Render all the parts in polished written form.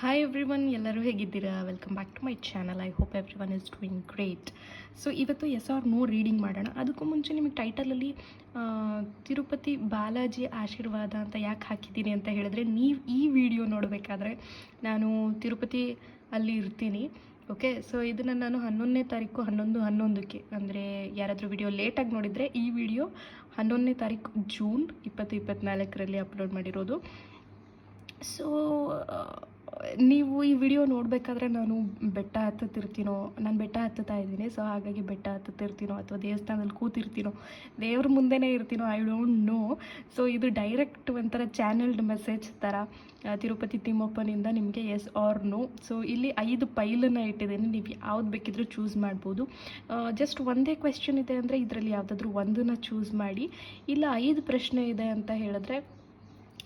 Hi everyone, ಎಲ್ಲರೂ ಹೇಗಿದ್ದೀರಾ? Welcome back to my channel. I hope everyone is doing great. So ಇವತ್ತು yes or no reading ಮಾಡೋಣ. ಅದಕ್ಕೂ ಮುಂಚೆ ನಿಮಗೆ ಟೈಟಲಲ್ಲಿ ತಿರುಪತಿ ಬಾಲಾಜಿ ಆಶೀರ್ವಾದ ಅಂತ ಯಾಕೆ ಹಾಕಿದ್ದೀನಿ ಅಂತ ಹೇಳಿದ್ರೆ, ನೀವು ಈ ವಿಡಿಯೋ ನೋಡಬೇಕಾದ್ರೆ ನಾನು ತಿರುಪತಿ ಅಲ್ಲಿ ಇರ್ತೀನಿ. ಓಕೆ, ಸೊ ಇದನ್ನು ನಾನು 11ನೇ ತಾರೀಕು 11/11ಕ್ಕೆ, ಅಂದರೆ ಯಾರಾದರೂ ವಿಡಿಯೋ ಲೇಟಾಗಿ ನೋಡಿದರೆ ಈ ವಿಡಿಯೋ 11ನೇ ತಾರೀಕು ಜೂನ್ 2024ರಲ್ಲಿ ಅಪ್ಲೋಡ್ ಮಾಡಿರೋದು. ಸೊ ನೀವು ಈ ವಿಡಿಯೋ ನೋಡಬೇಕಾದ್ರೆ ನಾನು ಬೆಟ್ಟ ಹತ್ತುತ್ತಿರ್ತೀನೋ, ನಾನು ಬೆಟ್ಟ ಹತ್ತುತ್ತಾ ಇದ್ದೀನಿ. ಸೊ ಹಾಗಾಗಿ ಬೆಟ್ಟ ಹತ್ತುತ್ತಿರ್ತೀನೋ ಅಥವಾ ದೇವಸ್ಥಾನದಲ್ಲಿ ಕೂತಿರ್ತೀನೋ, ದೇವ್ರ ಮುಂದೆನೇ ಇರ್ತೀನೋ, ಐ ಡೋಂಟ್ ನೋ. ಸೊ ಇದು ಡೈರೆಕ್ಟ್ ಒಂಥರ ಚಾನಲ್ಡ್ ಮೆಸೇಜ್ ಥರ ತಿರುಪತಿ ತಿಮ್ಮಪ್ಪನಿಂದ ನಿಮಗೆ ಎಸ್ ಆರ್ ನೋ. ಸೊ ಇಲ್ಲಿ 5 ಪೈಲನ್ನು ಇಟ್ಟಿದ್ದೀನಿ, ನೀವು ಯಾವ್ದು ಬೇಕಿದ್ರೂ ಚೂಸ್ ಮಾಡ್ಬೋದು. ಜಸ್ಟ್ ಒಂದೇ ಕ್ವೆಶ್ಚನ್ ಇದೆ ಅಂದರೆ ಇದರಲ್ಲಿ ಯಾವುದಾದ್ರೂ ಒಂದನ್ನು ಚೂಸ್ ಮಾಡಿ. ಇಲ್ಲ 5 ಪ್ರಶ್ನೆ ಇದೆ ಅಂತ ಹೇಳಿದ್ರೆ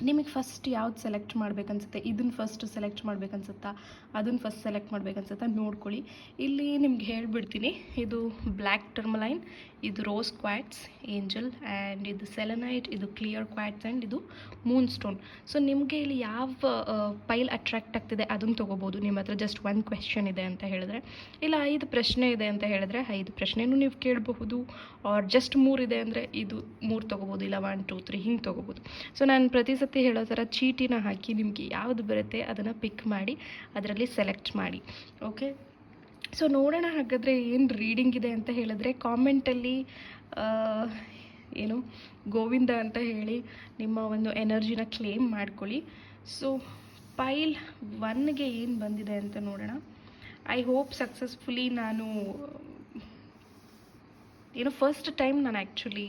ನಿಮಗೆ ಫಸ್ಟ್ ಯಾವ್ದು ಸೆಲೆಕ್ಟ್ ಮಾಡ್ಬೇಕನ್ಸುತ್ತೆ, ಇದನ್ನು ಫಸ್ಟ್ ಸೆಲೆಕ್ಟ್ ಮಾಡ್ಬೇಕನ್ಸುತ್ತಾ, ಅದನ್ನು ಫಸ್ಟ್ ಸೆಲೆಕ್ಟ್ ಮಾಡ್ಬೇಕನ್ಸುತ್ತಾ ನೋಡ್ಕೊಳ್ಳಿ. ಇಲ್ಲಿ ನಿಮ್ಗೆ ಹೇಳ್ಬಿಡ್ತೀನಿ, ಇದು ಬ್ಲ್ಯಾಕ್ ಟರ್ಮಲೈನ್, ಇದು ರೋಸ್ ಕ್ವಾಟ್ಸ್ ಏಂಜಲ್, ಆ್ಯಂಡ್ ಇದು ಸೆಲೆನೈಟ್, ಇದು ಕ್ಲಿಯರ್ ಕ್ವಾಟ್ಸ್, ಆ್ಯಂಡ್ ಇದು ಮೂನ್ ಸ್ಟೋನ್. ಸೊ ನಿಮಗೆ ಇಲ್ಲಿ ಯಾವ ಪೈಲ್ ಅಟ್ರಾಕ್ಟ್ ಆಗ್ತಿದೆ ಅದನ್ನು ತೊಗೋಬೋದು. ನಿಮ್ಮ ಹತ್ರ ಜಸ್ಟ್ 1 ಕ್ವೆಶ್ಚನ್ ಇದೆ ಅಂತ ಹೇಳಿದ್ರೆ. ಇಲ್ಲ 5 ಪ್ರಶ್ನೆ ಇದೆ ಅಂತ ಹೇಳಿದ್ರೆ 5 ಪ್ರಶ್ನೆನೂ ನೀವು ಕೇಳಬಹುದು. ಆರ್ ಜಸ್ಟ್ 3 ಇದೆ ಅಂದರೆ ಇದು 3 ತೊಗೋಬೋದು, ಇಲ್ಲ 1 2 3 ಹಿಂಗೆ ತೊಗೋಬೋದು. ಸೊ ನಾನು ಪ್ರತಿ ಸತಿ ಹೇಳೋ ಥರ ಚೀಟಿನ ಹಾಕಿ ನಿಮಗೆ ಯಾವುದು ಬರುತ್ತೆ ಅದನ್ನು ಪಿಕ್ ಮಾಡಿ ಅದರಲ್ಲಿ ಸೆಲೆಕ್ಟ್ ಮಾಡಿ. ಓಕೆ, ಸೊ ನೋಡೋಣ ಹಾಗಾದರೆ ಏನು ರೀಡಿಂಗ್ ಇದೆ ಅಂತ ಹೇಳಿದ್ರೆ. ಕಾಮೆಂಟಲ್ಲಿ ಏನು ಗೋವಿಂದ ಅಂತ ಹೇಳಿ ನಿಮ್ಮ ಒಂದು ಎನರ್ಜಿನ ಕ್ಲೇಮ್ ಮಾಡ್ಕೊಳ್ಳಿ. ಸೊ ಪೈಲ್ 1ಗೆ ಏನು ಬಂದಿದೆ ಅಂತ ನೋಡೋಣ. ಐ ಹೋಪ್ ಸಕ್ಸಸ್ಫುಲಿ ನಾನು ಫಸ್ಟ್ ಟೈಮ್ ನಾನು ಆ್ಯಕ್ಚುಲಿ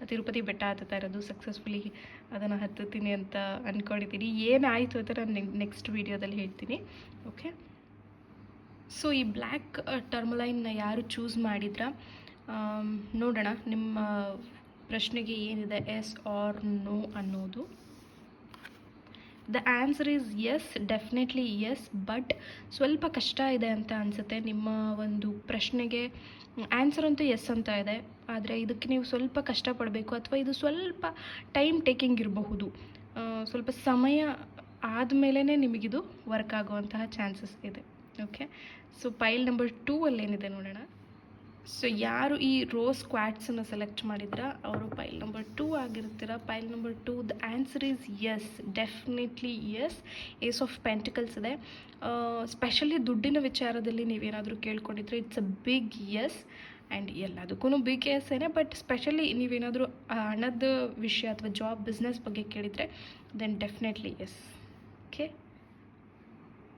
ತಿರುಪತಿ ಬೆಟ್ಟ ಹತ್ತುತ್ತಾ ಇರೋದು. ಸಕ್ಸಸ್ಫುಲಿ ಅದನ್ನು ಹತ್ತುತ್ತೀನಿ ಅಂತ ಅಂದ್ಕೊಂಡಿದ್ದೀನಿ. ಏನಾಯಿತು ಅಂತ ನಾನು ನೆಕ್ಸ್ಟ್ ವೀಡಿಯೋದಲ್ಲಿ ಹೇಳ್ತೀನಿ. ಓಕೆ, ಸೊ ಈ ಬ್ಲ್ಯಾಕ್ ಟರ್ಮಲೈನ್ನ ಯಾರು ಚೂಸ್ ಮಾಡಿದ್ರ ನೋಡೋಣ. ನಿಮ್ಮ ಪ್ರಶ್ನೆಗೆ ಏನಿದೆ ಎಸ್ ಆರ್ ನೋ ಅನ್ನೋದು. The answer is yes, definitely yes, but ಸ್ವಲ್ಪ ಕಷ್ಟ ಇದೆ ಅಂತ ಅನಿಸುತ್ತೆ. ನಿಮ್ಮ ಒಂದು ಪ್ರಶ್ನೆಗೆ ಆನ್ಸರ್ ಅಂತೂ ಎಸ್ ಅಂತ ಇದೆ, ಆದರೆ ಇದಕ್ಕೆ ನೀವು ಸ್ವಲ್ಪ ಕಷ್ಟಪಡಬೇಕು, ಅಥವಾ ಇದು ಸ್ವಲ್ಪ ಟೈಮ್ ಟೇಕಿಂಗ್ ಇರಬಹುದು. ಸ್ವಲ್ಪ ಸಮಯ ಆದಮೇಲೆ ನಿಮಗಿದು ವರ್ಕ್ ಆಗುವಂತಹ ಚಾನ್ಸಸ್ ಇದೆ. ಓಕೆ, ಸೊ ಪೈಲ್ ನಂಬರ್ 2 ಏನಿದೆ ನೋಡೋಣ. ಸೊ ಯಾರು ಈ ರೋಸ್ ಕ್ವಾಟ್ಸನ್ನು ಸೆಲೆಕ್ಟ್ ಮಾಡಿದ್ರ ಅವರು ಪೈಲ್ ನಂಬರ್ 2 ಆಗಿರ್ತೀರ. Pile number 2 the answer is yes, definitely yes. Ace of pentacles ಇದೆ. ಸ್ಪೆಷಲಿ ದುಡ್ಡಿನ ವಿಚಾರದಲ್ಲಿ ನೀವೇನಾದರೂ ಕೇಳ್ಕೊಂಡಿದ್ರೆ it's a big yes, and ಎಲ್ಲದಕ್ಕೂ ಬಿಗ್ ಎಸ್ ಏನೇ, ಬಟ್ ಸ್ಪೆಷಲಿ ನೀವೇನಾದರೂ ಹಣದ ವಿಷಯ ಅಥವಾ ಜಾಬ್ ಬಿಸ್ನೆಸ್ ಬಗ್ಗೆ ಕೇಳಿದರೆ then definitely yes. Okay,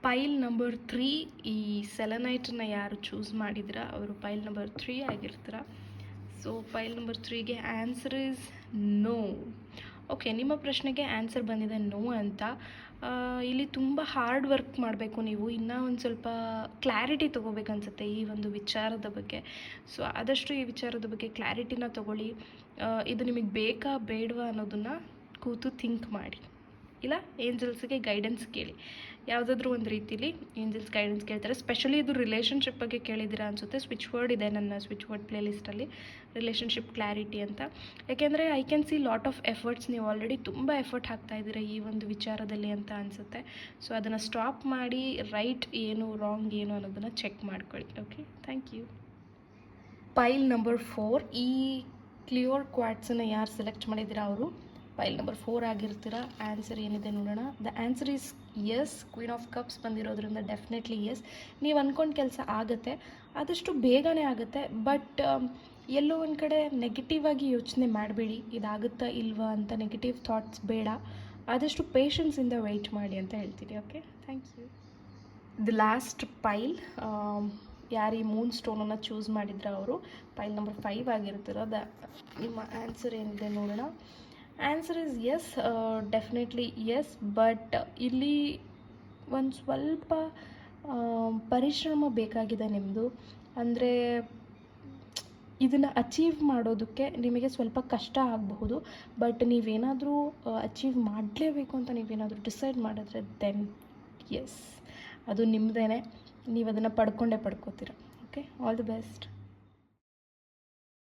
pile number 3 ಈ ಸೆಲೆನೈಟನ್ನು ಯಾರು ಚೂಸ್ ಮಾಡಿದ್ರ ಅವರು ಪೈಲ್ ನಂಬರ್ 3 ಆಗಿರ್ತೀರ. ಸೊ ಪೈಲ್ ನಂಬರ್ 3ಗೆ ಆನ್ಸರ್ ಈಸ್ ನೋ. ಓಕೆ, ನಿಮ್ಮ ಪ್ರಶ್ನೆಗೆ ಆನ್ಸರ್ ಬಂದಿದೆ ನೋ ಅಂತ. ಇಲ್ಲಿ ತುಂಬ ಹಾರ್ಡ್ ವರ್ಕ್ ಮಾಡಬೇಕು ನೀವು, ಇನ್ನೂ ಒಂದು ಸ್ವಲ್ಪ ಕ್ಲಾರಿಟಿ ತೊಗೋಬೇಕನ್ಸುತ್ತೆ ಈ ಒಂದು ವಿಚಾರದ ಬಗ್ಗೆ. ಸೊ ಆದಷ್ಟು ಈ ವಿಚಾರದ ಬಗ್ಗೆ ಕ್ಲಾರಿಟಿನ ತೊಗೊಳ್ಳಿ. ಇದು ನಿಮಗೆ ಬೇಕಾ ಬೇಡವಾ ಅನ್ನೋದನ್ನು ಕೂತು ಥಿಂಕ್ ಮಾಡಿ. ಇಲ್ಲ ಏಂಜಲ್ಸ್ಗೆ ಗೈಡೆನ್ಸ್ ಕೇಳಿ, ಯಾವುದಾದ್ರೂ ಒಂದು ರೀತಿಲಿ ಏಂಜಲ್ಸ್ ಗೈಡೆನ್ಸ್ ಕೇಳ್ತಾರೆ. ಸ್ಪೆಷಲಿ ಇದು ರಿಲೇಷನ್ಶಿಪ್ ಬಗ್ಗೆ ಕೇಳಿದ್ದೀರಾ ಅನಿಸುತ್ತೆ. ಸ್ವಿಚ್ ವರ್ಡ್ ಇದೆ ನನ್ನ ಸ್ವಿಚ್ ವರ್ಡ್ ಪ್ಲೇಲಿಸ್ಟಲ್ಲಿ, ರಿಲೇಷನ್ಶಿಪ್ ಕ್ಲಾರಿಟಿ ಅಂತ. ಯಾಕೆಂದರೆ I can see lot of efforts, ನೀವು ಆಲ್ರೆಡಿ ತುಂಬ ಎಫರ್ಟ್ ಹಾಕ್ತಾ ಇದ್ದೀರಾ ಈ ಒಂದು ವಿಚಾರದಲ್ಲಿ ಅಂತ ಅನಿಸುತ್ತೆ. ಸೊ ಅದನ್ನು ಸ್ಟಾಪ್ ಮಾಡಿ ರೈಟ್ ಏನು ರಾಂಗ್ ಏನು ಅನ್ನೋದನ್ನು ಚೆಕ್ ಮಾಡ್ಕೊಳ್ಳಿ. Okay, thank you. Pile number 4 ಈ ಕ್ಲಿಯರ್ ಕ್ವಾಟ್ಸನ್ನು ಯಾರು ಸೆಲೆಕ್ಟ್ ಮಾಡಿದ್ದೀರಾ ಅವರು ಪೈಲ್ ನಂಬರ್ 4 ಆಗಿರ್ತೀರ. ಆನ್ಸರ್ ಏನಿದೆ ನೋಡೋಣ. The answer is yes. Queen of cups ಬಂದಿರೋದ್ರಿಂದ ಡೆಫಿನೆಟ್ಲಿ ಎಸ್. ನೀವು ಅಂದ್ಕೊಂಡು ಕೆಲಸ ಆಗುತ್ತೆ, ಆದಷ್ಟು ಬೇಗನೆ ಆಗುತ್ತೆ, ಬಟ್ ಎಲ್ಲೋ ಒಂದು ಕಡೆ ನೆಗೆಟಿವ್ ಆಗಿ ಯೋಚನೆ ಮಾಡಬೇಡಿ, ಇದಾಗುತ್ತಾ ಇಲ್ವಾ ಅಂತ ನೆಗೆಟಿವ್ ಥಾಟ್ಸ್ ಬೇಡ. ಆದಷ್ಟು ಪೇಷನ್ಸಿಂದ ವೆಯ್ಟ್ ಮಾಡಿ ಅಂತ ಹೇಳ್ತೀನಿ. Okay, thank you. The last pile ಯಾರು ಈ ಮೂನ್ ಸ್ಟೋನನ್ನು ಚೂಸ್ ಮಾಡಿದ್ರ ಅವರು ಪೈಲ್ ನಂಬರ್ 5 ಆಗಿರ್ತೀರ. ನಿಮ್ಮ ಆನ್ಸರ್ ಏನಿದೆ ನೋಡೋಣ. Answer is yes, definitely yes, but ಇಲ್ಲಿ ಒಂದು ಸ್ವಲ್ಪ ಪರಿಶ್ರಮ ಬೇಕಾಗಿದೆ ನಿಮ್ಮದು. ಅಂದರೆ ಇದನ್ನು ಅಚೀವ್ ಮಾಡೋದಕ್ಕೆ ನಿಮಗೆ ಸ್ವಲ್ಪ ಕಷ್ಟ ಆಗಬಹುದು, ಬಟ್ ನೀವೇನಾದರೂ ಅಚೀವ್ ಮಾಡಲೇಬೇಕು ಅಂತ ನೀವೇನಾದರೂ ಡಿಸೈಡ್ ಮಾಡಿದ್ರೆ ದೆನ್ ಎಸ್, ಅದು ನಿಮ್ಮದೇ, ನೀವು ಅದನ್ನು ಪಡ್ಕೊಂಡೇ ಪಡ್ಕೋತೀರ. Okay, all the best.